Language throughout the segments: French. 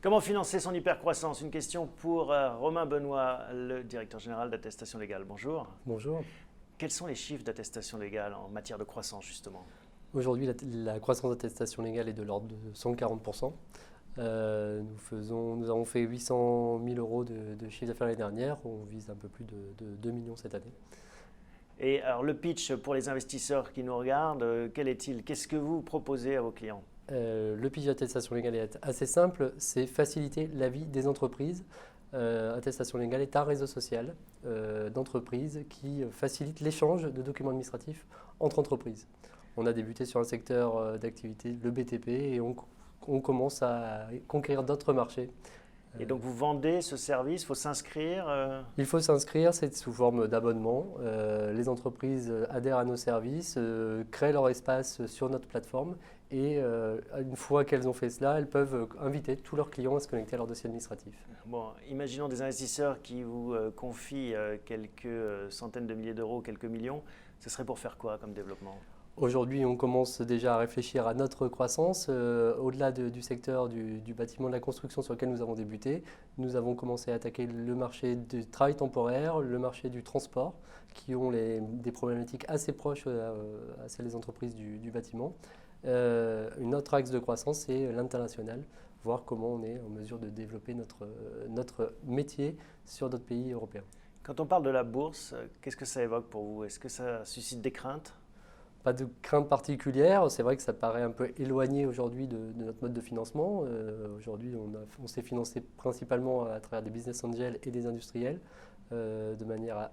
Comment financer son hypercroissance? Une question pour Romain Benoît, le directeur général d'Attestation Légale. Bonjour. Bonjour. Quels sont les chiffres d'Attestation Légale en matière de croissance, justement? Aujourd'hui, la croissance d'attestation légale est de l'ordre de 140%. Nous avons fait 800 000 euros de chiffre d'affaires l'année dernière. On vise un peu plus de 2 millions cette année. Et alors, le pitch pour les investisseurs qui nous regardent, quel est-il? Qu'est-ce que vous proposez à vos clients? Le pitch d'attestation légale est assez simple, c'est faciliter la vie des entreprises. Attestation légale est un réseau social d'entreprises qui facilite l'échange de documents administratifs entre entreprises. On a débuté sur un secteur d'activité, le BTP, et on commence à conquérir d'autres marchés. Et donc vous vendez ce service, il faut s'inscrire Il faut s'inscrire, c'est sous forme d'abonnement. Les entreprises adhèrent à nos services, créent leur espace sur notre plateforme et une fois qu'elles ont fait cela, elles peuvent inviter tous leurs clients à se connecter à leur dossier administratif. Bon, imaginons des investisseurs qui vous confient quelques centaines de milliers d'euros, quelques millions. Ce serait pour faire quoi comme développement? Aujourd'hui, on commence déjà à réfléchir à notre croissance. Au-delà du secteur du bâtiment de la construction sur lequel nous avons débuté, nous avons commencé à attaquer le marché du travail temporaire, le marché du transport, qui ont des problématiques assez proches à celles des entreprises du bâtiment. Une autre axe de croissance, c'est l'international, voir comment on est en mesure de développer notre métier sur d'autres pays européens. Quand on parle de la bourse, qu'est-ce que ça évoque pour vous? Est-ce que ça suscite des craintes? Pas de crainte particulière, c'est vrai que ça paraît un peu éloigné aujourd'hui de notre mode de financement. Aujourd'hui, on s'est financé principalement à travers des business angels et des industriels de manière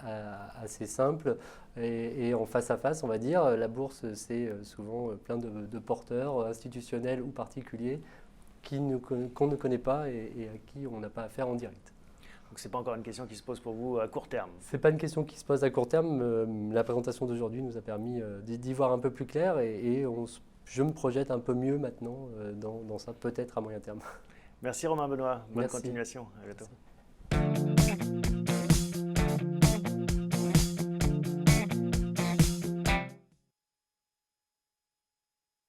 assez simple. Et en face à face, on va dire, la bourse, c'est souvent plein de porteurs institutionnels ou particuliers qu'on ne connaît pas et à qui on n'a pas affaire en direct. Donc ce n'est pas encore une question qui se pose pour vous à court terme? Ce n'est pas une question qui se pose à court terme. La présentation d'aujourd'hui nous a permis d'y voir un peu plus clair et je me projette un peu mieux maintenant dans ça, peut-être à moyen terme. Merci Romain Benoît, bonne Merci. continuation, à bientôt. Merci.